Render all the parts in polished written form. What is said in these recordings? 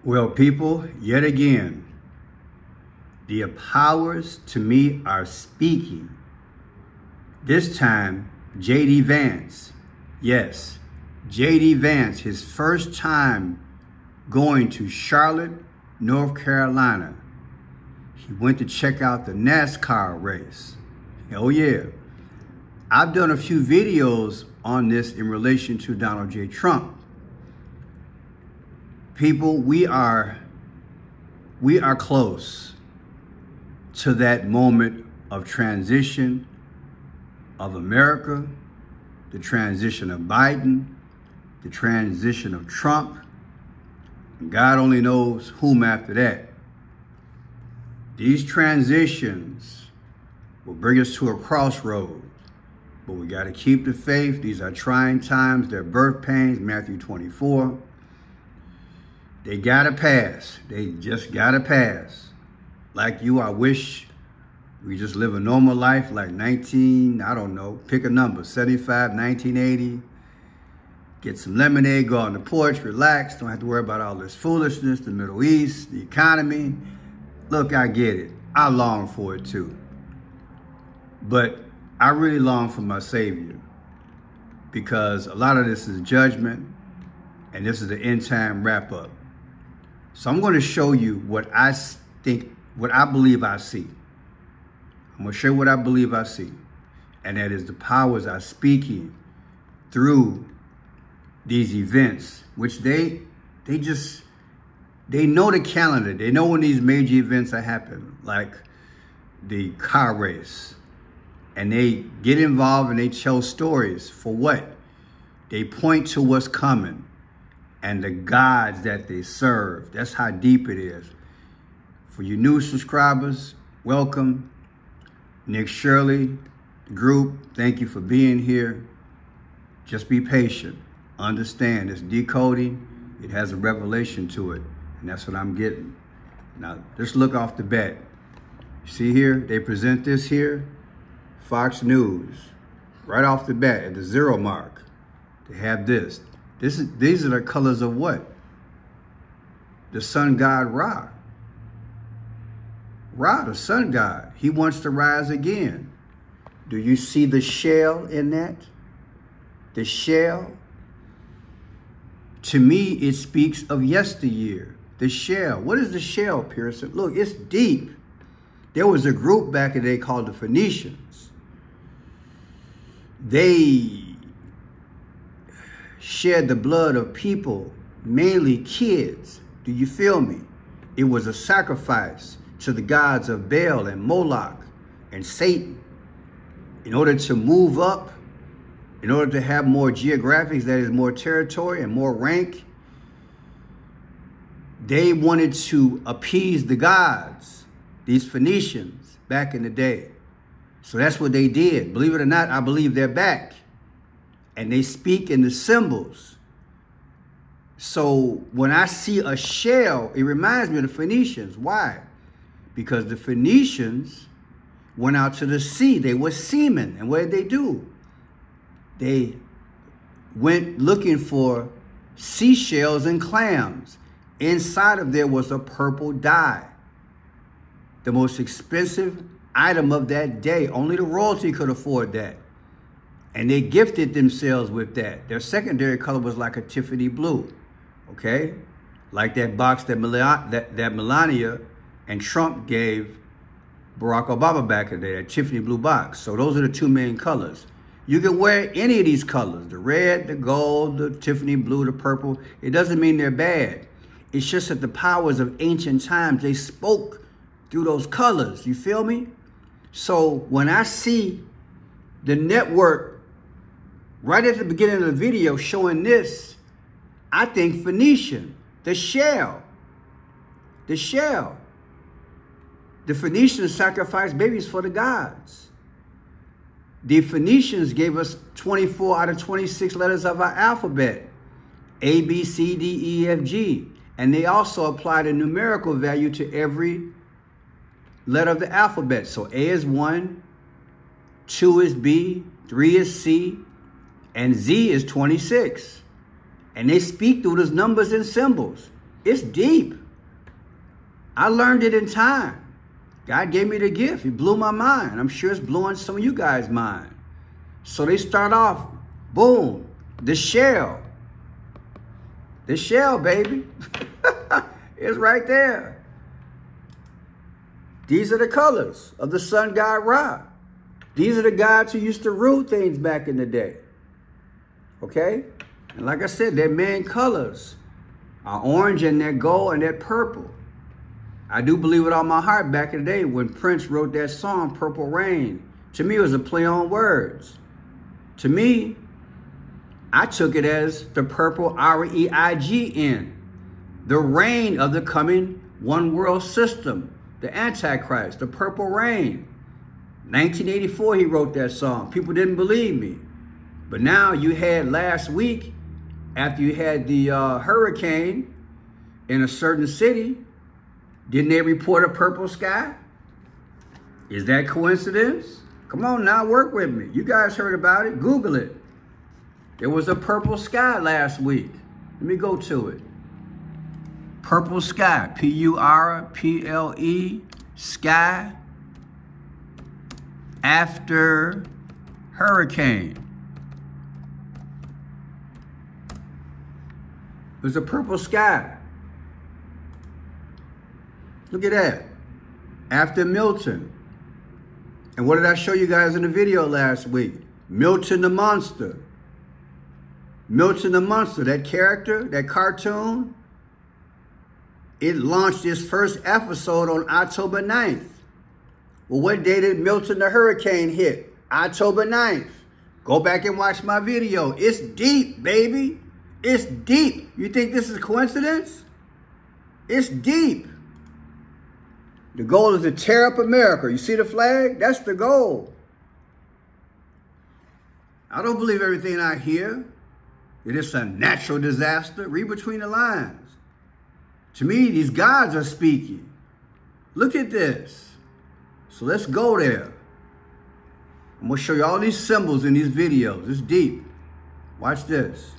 Well, people, yet again, the powers to me are speaking. This time, J.D. Vance. Yes, J.D. Vance, his first time going to Charlotte, North Carolina. He went to check out the Nascar race. Oh yeah. I've done a few videos on this in relation to Donald J. Trump. People, we are close to that moment of transition of America, the transition of Biden, the transition of Trump, and God only knows whom after that. These transitions will bring us to a crossroads, but we got to keep the faith. These are trying times. They're birth pains, Matthew 24. They got to pass. They just got to pass. Like you, I wish we just live a normal life like I don't know, pick a number, 75, 1980. Get some lemonade, go out on the porch, relax. Don't have to worry about all this foolishness, the Middle East, the economy. Look, I get it. I long for it too. But I really long for my Savior, because a lot of this is judgment and this is the end time wrap up. So I'm going to show you what I believe I see. I'm going to show you what I believe I see. And that is the powers are speaking through these events, which they know the calendar. They know when these major events are happening, like the car race. And they get involved and they tell stories for what? They point to what's coming and the gods that they serve. That's how deep it is. For you new subscribers, welcome. Nick Shirley, group, thank you for being here. Just be patient. Understand, it's decoding. It has a revelation to it. And that's what I'm getting. Now, just look off the bat. See here, they present this here. Fox News, right off the bat at the 0 mark. They have this. These are the colors of what? The sun god Ra. Ra, the sun god. He wants to rise again. Do you see the shell in that? The shell? To me, it speaks of yesteryear. The shell. What is the shell, Pearson? Look, it's deep. There was a group back in the day called the Phoenicians. They shed the blood of people, mainly kids. Do you feel me? It was a sacrifice to the gods of Baal and Moloch and Satan. In order to move up, in order to have more geographics, that is more territory and more rank, they wanted to appease the gods, these Phoenicians back in the day. So that's what they did. Believe it or not, I believe they're back. And they speak in the symbols. So when I see a shell, it reminds me of the Phoenicians. Why? Because the Phoenicians went out to the sea. They were seamen. And what did they do? They went looking for seashells and clams. Inside of there was a purple dye. The most expensive item of that day. Only the royalty could afford that. And they gifted themselves with that. Their secondary color was like a Tiffany blue. Okay? Like that box that Melania and Trump gave Barack Obama back in the day, that Tiffany blue box. So those are the two main colors. You can wear any of these colors, the red, the gold, the Tiffany blue, the purple. It doesn't mean they're bad. It's just that the powers of ancient times, they spoke through those colors. You feel me? So when I see the network right at the beginning of the video showing this, I think Phoenician, the shell. The shell. The Phoenicians sacrificed babies for the gods. The Phoenicians gave us 24 out of 26 letters of our alphabet. A, B, C, D, E, F, G. And they also applied a numerical value to every letter of the alphabet. So A is 1, 2 is B, 3 is C, and Z is 26. And they speak through those numbers and symbols. It's deep. I learned it in time. God gave me the gift. It blew my mind. I'm sure it's blowing some of you guys' mind. So they start off, boom, the shell. The shell, baby. It's right there. These are the colors of the sun god Ra. These are the gods who used to rule things back in the day. Okay? And like I said, their main colors are orange and they're gold and they're purple. I do believe with all my heart back in the day when Prince wrote that song, Purple Rain. To me, it was a play on words. To me, I took it as the purple R-E-I-G-N. The reign of the coming one world system. The Antichrist, the purple rain. 1984, he wrote that song. People didn't believe me. But now you had last week, after you had the hurricane in a certain city, didn't they report a purple sky? Is that coincidence? Come on now, work with me. You guys heard about it. Google it. There was a purple sky last week. Let me go to it. Purple sky, P-U-R-P-L-E, sky, after hurricane. It was a purple sky. Look at that. After Milton. And what did I show you guys in the video last week? Milton the Monster. Milton the Monster, that character, that cartoon, it launched its first episode on October 9th. Well, what day did Milton the Hurricane hit? October 9th. Go back and watch my video. It's deep, baby. It's deep. You think this is a coincidence? It's deep. The goal is to tear up America. You see the flag? That's the goal. I don't believe everything I hear. It is a natural disaster. Read between the lines. To me, these gods are speaking. Look at this. So let's go there. I'm going to show you all these symbols in these videos. It's deep. Watch this.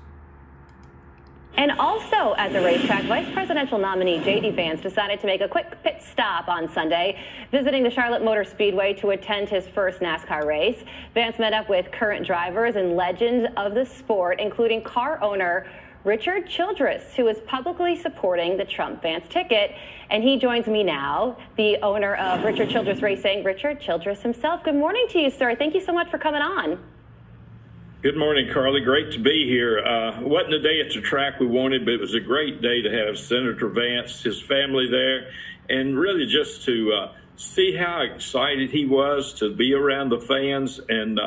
And also at the racetrack, Vice Presidential nominee J.D. Vance decided to make a quick pit stop on Sunday, visiting the Charlotte Motor Speedway to attend his first NASCAR race. Vance met up with current drivers and legends of the sport, including car owner Richard Childress, who is publicly supporting the Trump-Vance ticket. And he joins me now, the owner of Richard Childress Racing, Richard Childress himself. Good morning to you, sir. Thank you so much for coming on. Good morning, Carly. Great to be here. Wasn't a day at the track we wanted, but it was a great day to have Senator Vance, his family there, and really just to see how excited he was to be around the fans and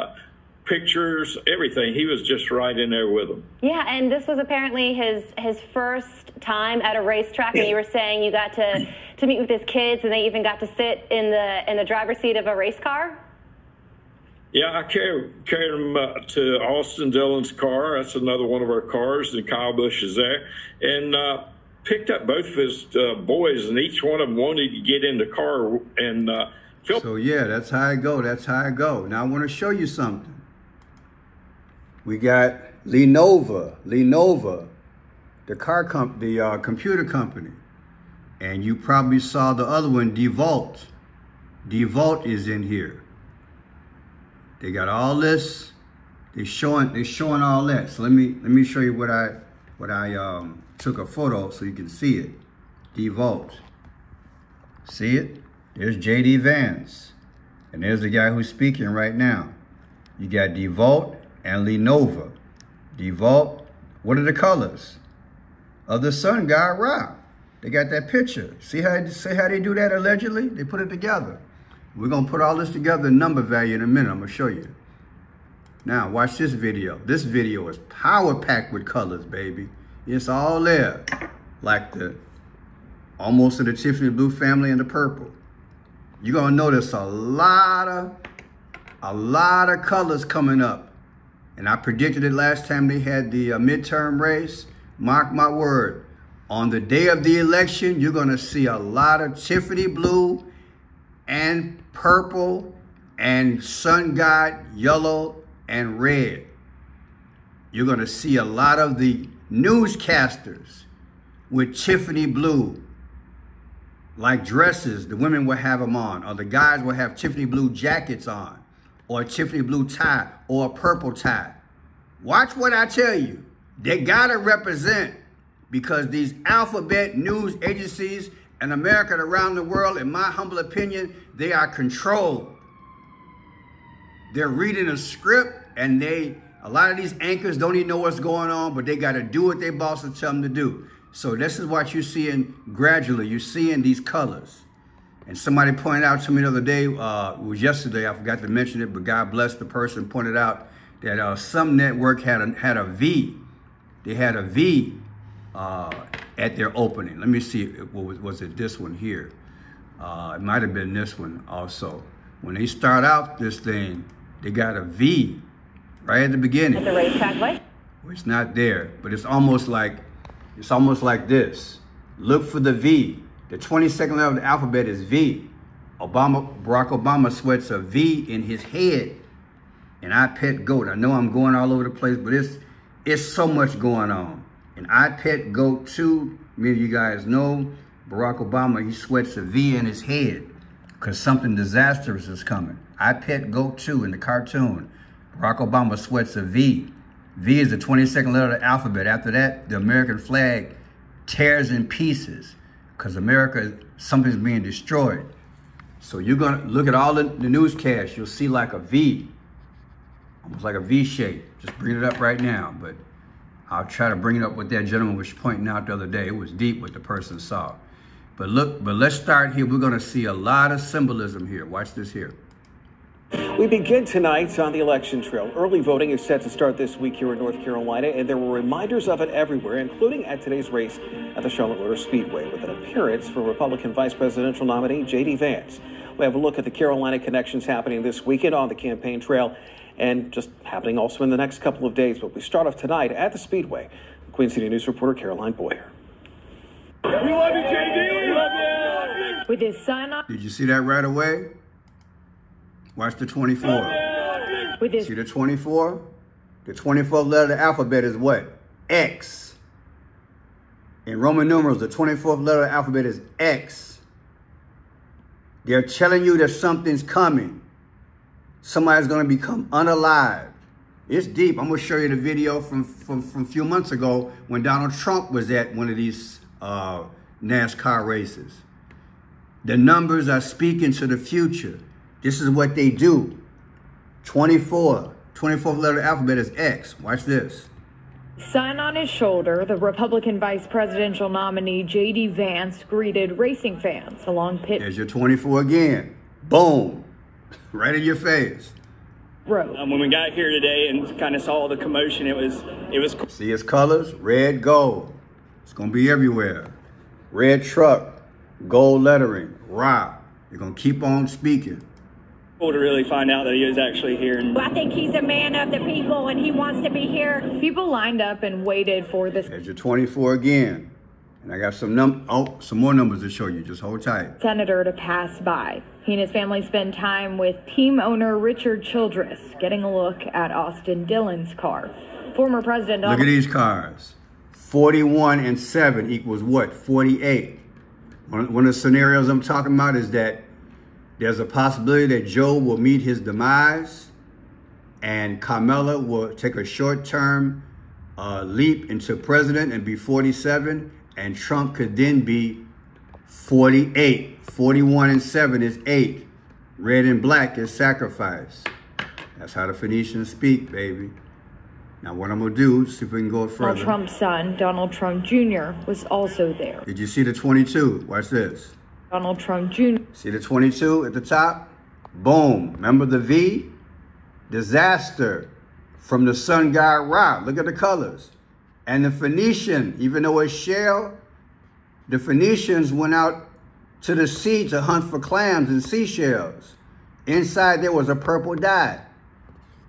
pictures, everything. He was just right in there with them. Yeah, and this was apparently his first time at a racetrack, and you were saying you got to meet with his kids, and they even got to sit in the driver's seat of a race car. Yeah, I carried him to Austin Dillon's car. That's another one of our cars, and Kyle Busch is there. And picked up both of his boys, and each one of them wanted to get in the car. And So, yeah, that's how I go. That's how I go. Now, I want to show you something. We got Lenovo, the computer company. And you probably saw the other one, DeVault. DeVault is in here. They got all this. They're showing all that. So let me show you what I took a photo so you can see it. DeVault. See it? There's J.D. Vance. And there's the guy who's speaking right now. You got DeVault and Lenovo. DeVault, what are the colors of the sun god Ra? They got that picture. See how they do that allegedly? They put it together. We're going to put all this together in number value in a minute. I'm going to show you. Now, watch this video. This video is power-packed with colors, baby. It's all there. Like almost of the Tiffany blue family and the purple. You're going to notice a lot of colors coming up. And I predicted it last time they had the midterm race. Mark my word. On the day of the election, you're going to see a lot of Tiffany blue and purple and sun god yellow and red. You're going to see a lot of the newscasters with Tiffany blue, like dresses, the women will have them on, or the guys will have Tiffany blue jackets on, or a Tiffany blue tie, or a purple tie. Watch what I tell you. They gotta represent, because these alphabet news agencies in America and around the world, in my humble opinion, they are controlled. They're reading a script, and a lot of these anchors don't even know what's going on, but they gotta do what their bosses tell them to do. So this is what you're seeing gradually. You're seeing these colors. And somebody pointed out to me the other day, it was yesterday, I forgot to mention it, but God bless the person, pointed out that some network had a V. They had a V at their opening. Let me see, was it this one here? It might have been this one also. When they start out this thing, they got a V right at the beginning. At the racetrack, what? Well, it's not there, but it's almost like this. Look for the V. The 22nd letter of the alphabet is V. Barack Obama sweats a V in his head. And I pet goat. I know I'm going all over the place, but it's so much going on. And I pet goat too. Many of you guys know Barack Obama, he sweats a V in his head because something disastrous is coming. I pet goat too in the cartoon. Barack Obama sweats a V. V is the 22nd letter of the alphabet. After that, the American flag tears in pieces because something's being destroyed. So you're gonna look at all the newscasts, you'll see like a V, almost like a V shape. Just bring it up right now, but I'll try to bring it up what that gentleman was pointing out the other day. It was deep what the person saw. But let's start here. We're gonna see a lot of symbolism here. Watch this here. We begin tonight on the election trail. Early voting is set to start this week here in North Carolina, and there were reminders of it everywhere, including at today's race at the Charlotte Motor Speedway, with an appearance for Republican Vice Presidential nominee J.D. Vance. We have a look at the Carolina connections happening this weekend on the campaign trail, and just happening also in the next couple of days. But we start off tonight at the Speedway. Queen City News reporter Caroline Boyer. We love you, J.D. We love you. With his son on. Did you see that right away? Watch the 24. With his See the 24? The 24th letter of the alphabet is what? X. In Roman numerals, the 24th letter of the alphabet is X. They're telling you that something's coming. Somebody's going to become unalived. It's deep. I'm going to show you the video from a few months ago when Donald Trump was at one of these NASCAR races. The numbers are speaking to the future. This is what they do. 24. 24th letter of the alphabet is X. Watch this. Son on his shoulder, the Republican vice presidential nominee J.D. Vance greeted racing fans along pit. There's your 24 again. Boom. Right in your face. Road. When we got here today and kind of saw the commotion, it was. See its colors? Red, gold. It's going to be everywhere. Red truck, gold lettering, rock. They're going to keep on speaking. Cool to really find out that he was actually here. And I think he's a man of the people and he wants to be here. People lined up and waited for this. There's your 24 again. And I got some more numbers to show you. Just hold tight. Senator to pass by. He and his family spend time with team owner Richard Childress, getting a look at Austin Dillon's car. Former President Donald. Look at these cars. 41 and 7 equals what? 48. One of the scenarios I'm talking about is that there's a possibility that Joe will meet his demise and Kamala will take a short-term leap into president and be 47, and Trump could then be 48. 41 and 7 is 8. Red and black is sacrifice. That's how the Phoenicians speak, baby. Now what I'm going to do, see if we can go further. Donald Trump's son, Donald Trump Jr., was also there. Did you see the 22? Watch this. Donald Trump Jr. See the 22 at the top? Boom. Remember the V? Disaster from the sun god Ra. Look at the colors. And the Phoenician, even though it's shell, the Phoenicians went out to the sea to hunt for clams and seashells. Inside there was a purple dye.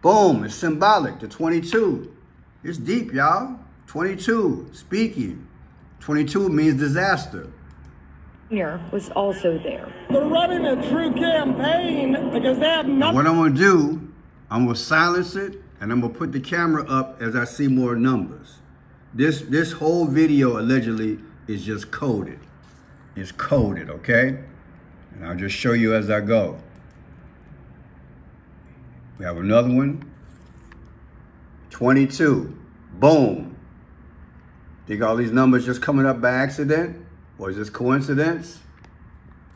Boom. It's symbolic. The 22. It's deep, y'all. 22. Speaking. 22 means disaster. Was also there. They're running a true campaign because they have nothing. What I'm going to do, I'm going to silence it, and I'm going to put the camera up as I see more numbers. This whole video allegedly is just coded. It's coded, okay? And I'll just show you as I go. We have another one. 22. Boom. Think all these numbers just coming up by accident? Or is this coincidence?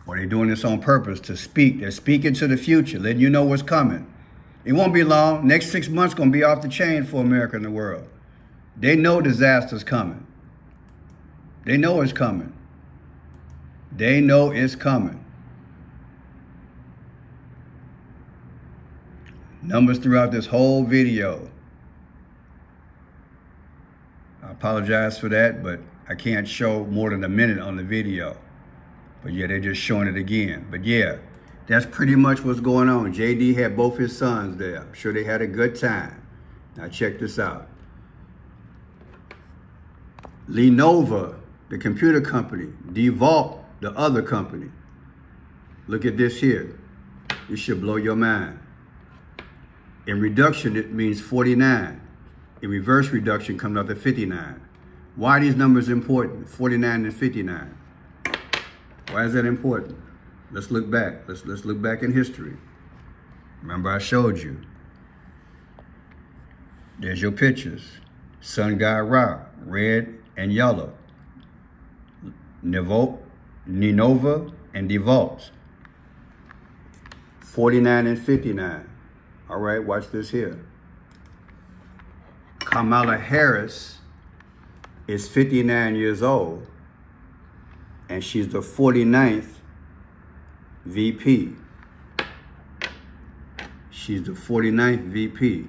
Or are they doing this on purpose to speak? They're speaking to the future, letting you know what's coming. It won't be long. Next 6 months going to be off the chain for America and the world. They know disaster's coming. They know it's coming. They know it's coming. Numbers throughout this whole video. I apologize for that, but I can't show more than a minute on the video. But yeah, they're just showing it again. But yeah, that's pretty much what's going on. JD had both his sons there. I'm sure they had a good time. Now check this out. Lenovo, the computer company, DeWalt, the other company. Look at this here. It should blow your mind. In reduction, it means 49. In reverse reduction, comes out to 59. Why are these numbers important? 49 and 59. Why is that important? Let's look back. Let's look back in history. Remember I showed you. There's your pictures. Sun God Ra, red and yellow. Nenova and DeWalt. 49 and 59. All right, watch this here. Kamala Harris is 59 years old, and she's the 49th VP. She's the 49th VP.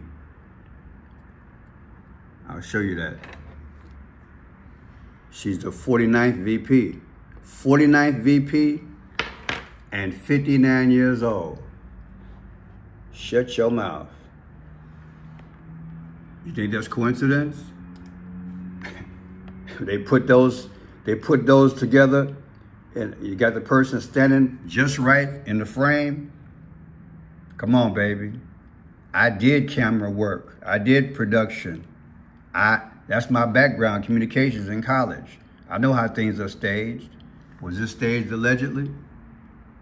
I'll show you that. She's the 49th VP. 49th VP and 59 years old. Shut your mouth. You think that's coincidence? They put those together, and you got the person standing just right in the frame. Come on, baby. I did camera work. I did production. That's my background, communications in college. I know how things are staged. Was this staged allegedly?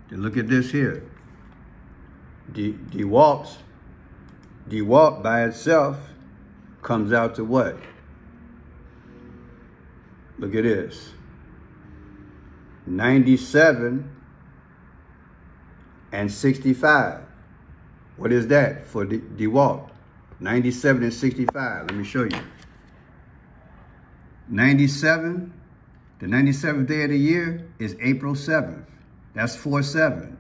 Then look at this here. DeWalt by itself comes out to what? Look at this. 97 and 65. What is that for DeWalt? 97 and 65. Let me show you. 97, the 97th day of the year is April 7th. That's 4-7.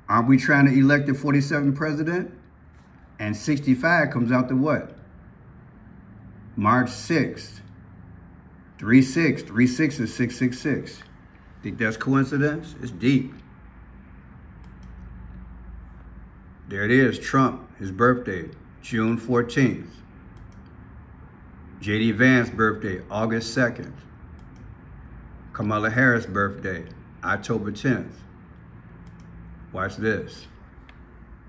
Aren't we trying to elect the 47th president? And 65 comes out to what? March 6th. 3-6. 3-6 is 666. Think that's coincidence? It's deep. There it is, Trump, his birthday, June 14th. JD Vance birthday, August 2nd. Kamala Harris birthday, October 10th. Watch this.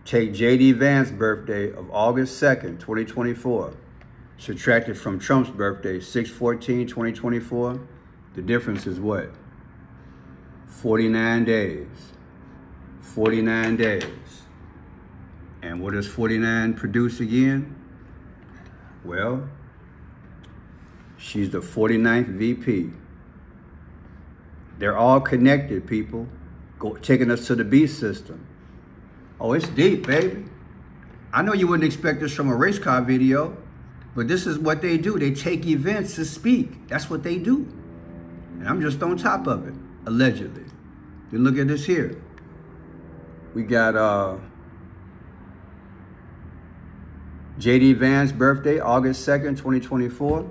Take JD Vance's birthday of August 2nd, 2024. Subtract it from Trump's birthday, 6/14/2024. The difference is what? 49 days. 49 days. And what does 49 produce again? Well, she's the 49th VP. They're all connected, people. Taking us to the beast system. Oh, it's deep, baby. I know you wouldn't expect this from a race car video, but this is what they do. They take events to speak. That's what they do. And I'm just on top of it, allegedly. Then look at this here. We got JD Vance's birthday, August 2nd, 2024.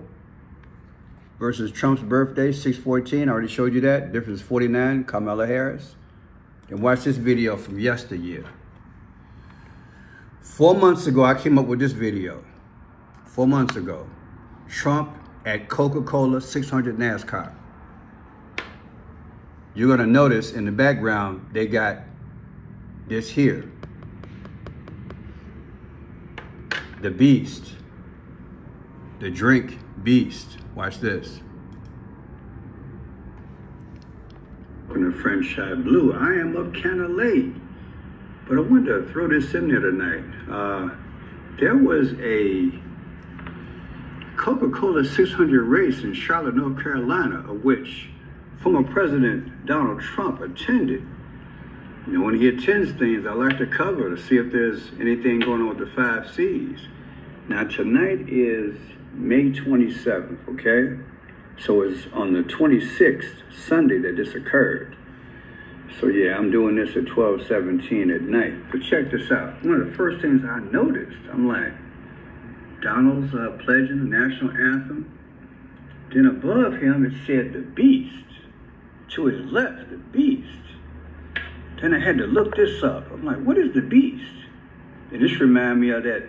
Versus Trump's birthday, 6/14. I already showed you that. Difference is 49, Kamala Harris. And watch this video from yesteryear. 4 months ago, I came up with this video. 4 months ago. Trump at Coca-Cola 600 NASCAR. You're going to notice in the background, they got this here. The beast. The drink beast. Watch this. welcome to Friendship Blue. I am up kind of late, but I wanted to throw this in there tonight. There was a Coca-Cola 600 race in Charlotte, North Carolina, of which former President Donald Trump attended. You know, when he attends things, I like to cover to see if there's anything going on with the 5 C's. Now, tonight is May 27th, okay? So it's on the 26th, Sunday, that this occurred. So yeah, I'm doing this at 12:17 at night. But check this out. One of the first things I noticed, I'm like, Donald's pledging the national anthem. Then above him, it said the beast. To his left, the beast. Then I had to look this up. I'm like, what is the beast? And this reminded me of that,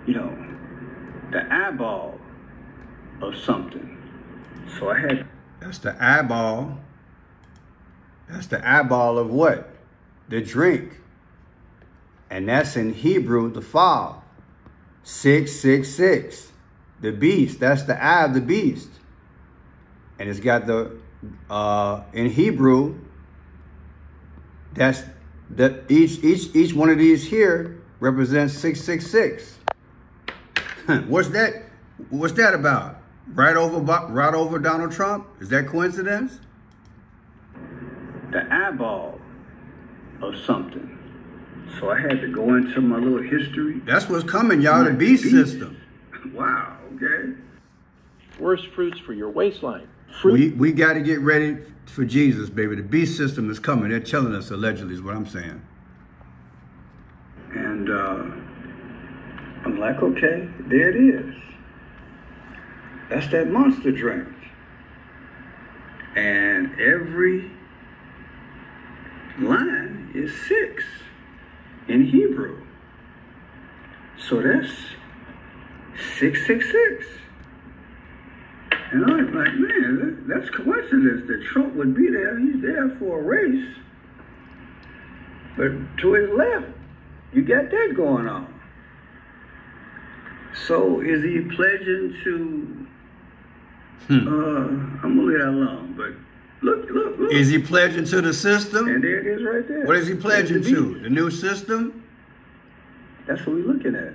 you know, the eyeball of something. So I had... That's the eyeball. That's the eyeball of what? The drink. And that's in Hebrew, the fall. 666. The beast. That's the eye of the beast. And it's got the, in Hebrew, that's that each one of these here represents 666. What's that about? Right over Donald Trump? Is that coincidence? The eyeball of something. So I had to go into my little history. That's what's coming, y'all, the beast system. Wow, okay. Worst fruits for your waistline. We got to get ready for Jesus, baby. The beast system is coming. They're telling us, allegedly, is what I'm saying. And I'm like, okay, there it is. That's that monster drink. And every line is 6 in Hebrew. So that's 666. And I was like, man, that's coincidence that Trump would be there. He's there for a race. But to his left, you got that going on. So is he pledging to, I'm going to leave that alone, but look. Is he pledging to the system? And there it is right there. What is he pledging to? The new system? That's what we're looking at.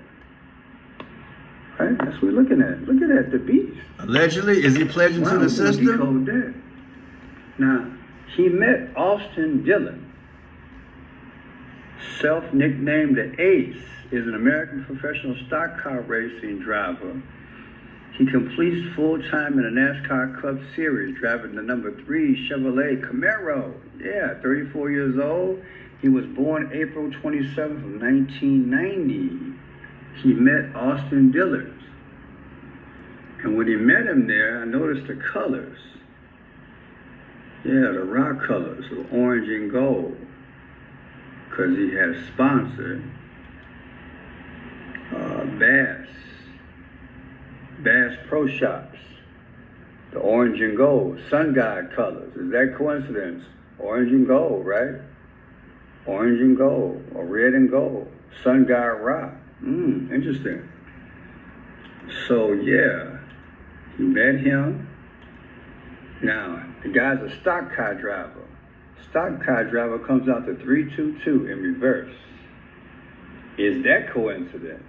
Right? That's what we're looking at. Look at that, the beast. Allegedly, is he pledging to the system? That. Now, he met Austin Dillon, self-nicknamed the Ace, is an American professional stock car racing driver. He completes full-time in the NASCAR Cup Series, driving the number 3 Chevrolet Camaro. Yeah, 34 years old. He was born April 27th of 1990. He met Austin Dillon. And when he met him there, I noticed the colors. Yeah, the rock colors, the orange and gold. Because he had a sponsor, Bass Pro Shops, the orange and gold, Sun God colors. Is that coincidence? Orange and gold, right? Orange and gold, or red and gold. Sun God rock. Interesting. So yeah, he met him. Now, the guy's a stock car driver. Stock car driver comes out to 322 in reverse. Is that coincidence?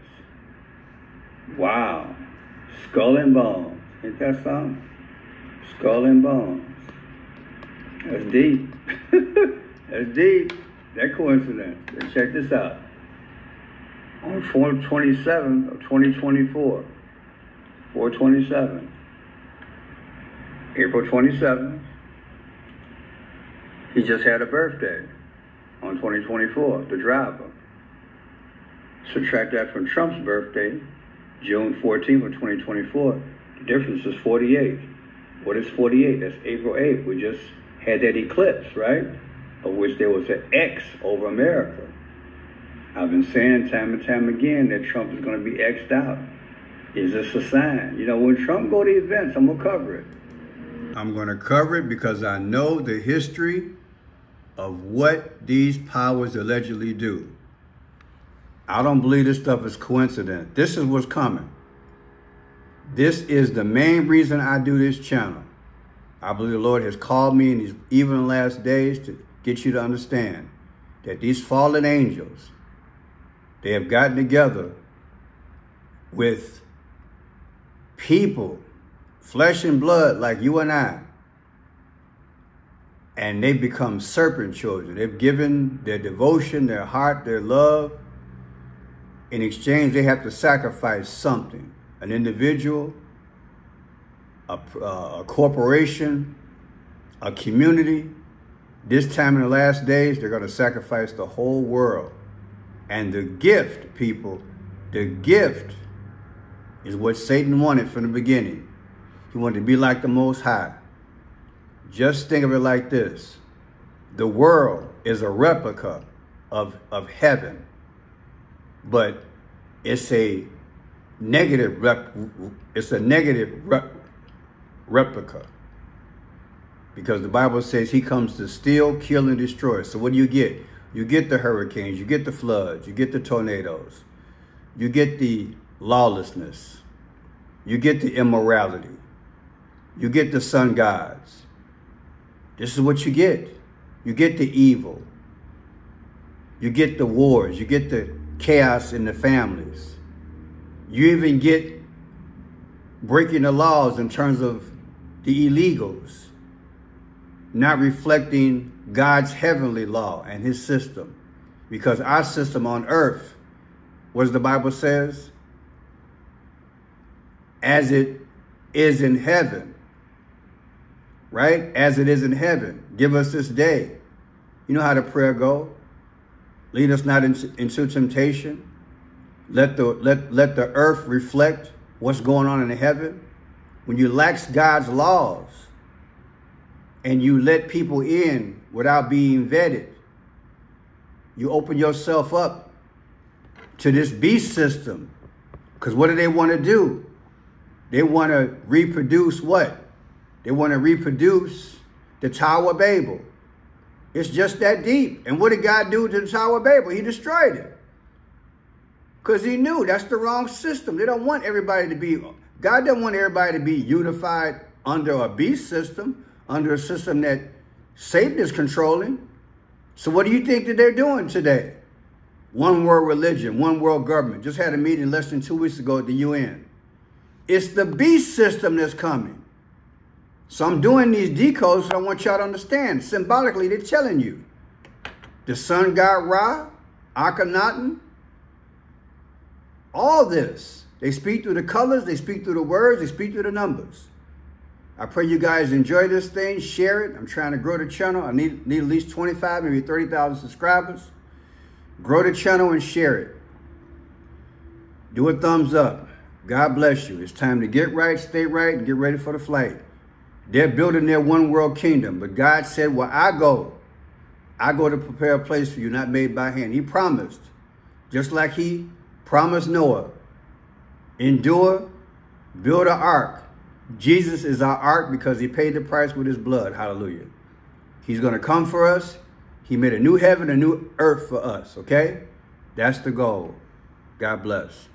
Wow. Skull and Bones. Ain't that something? Skull and Bones. That's deep. That's deep. That coincidence. And check this out. On 4/27 of 2024, 4/27, April 27th, he just had a birthday on 2024, the driver. Subtract that from Trump's birthday, June 14th of 2024, the difference is 48. What is 48? That's April 8th. We just had that eclipse, right? Of which there was an X over America. I've been saying time and time again that Trump is going to be X'd out. Is this a sign? You know, when Trump go to events, I'm going to cover it. I'm going to cover it because I know the history of what these powers allegedly do. I don't believe this stuff is coincidence. This is what's coming. This is the main reason I do this channel. I believe the Lord has called me in these even last days to get you to understand that these fallen angels, they have gotten together with people, flesh and blood like you and I, and they become serpent children. They've given their devotion, their heart, their love. In exchange, they have to sacrifice something, an individual, a corporation, a community. This time in the last days, they're going to sacrifice the whole world. And the gift, people, the gift is what Satan wanted from the beginning. He wanted to be like the Most High. Just think of it like this. The world is a replica of heaven, but it's a negative replica, because the Bible says he comes to steal, kill, and destroy. So what do? You get the hurricanes, you get the floods, you get the tornadoes, you get the lawlessness, you get the immorality, you get the sun gods. This is what you get. You get the evil. You get the wars. You get the chaos in the families. You even get breaking the laws in terms of the illegals, not reflecting God's heavenly law and his system. Because our system on earth, what does the Bible says? As it is in heaven. Right? As it is in heaven. Give us this day. You know how the prayer go. Lead us not into temptation. Let the earth reflect what's going on in the heaven. When you lax God's laws and you let people in without being vetted, you open yourself up to this beast system. Because what do they want to do? They want to reproduce what? They want to reproduce the Tower of Babel. It's just that deep. And what did God do to the Tower of Babel? He destroyed it. Because he knew that's the wrong system. They don't want everybody to be, God doesn't want everybody to be unified under a beast system, under a system that Satan is controlling. So what do you think that they're doing today? One world religion, one world government. Just had a meeting less than 2 weeks ago at the UN. It's the beast system that's coming. So I'm doing these decodes so I want y'all to understand. Symbolically, they're telling you. The sun god Ra, Akhenaten, all this. They speak through the colors, they speak through the words, they speak through the numbers. I pray you guys enjoy this thing, share it. I'm trying to grow the channel. I need at least 25, maybe 30,000 subscribers. Grow the channel and share it. Do a thumbs up. God bless you. It's time to get right, stay right, and get ready for the flight. They're building their one world kingdom. But God said, where I go to prepare a place for you, not made by hand. He promised, just like he promised Noah, endure, build an ark. Jesus is our ark because he paid the price with his blood. Hallelujah. He's going to come for us. He made a new heaven, a new earth for us. Okay? That's the goal. God bless.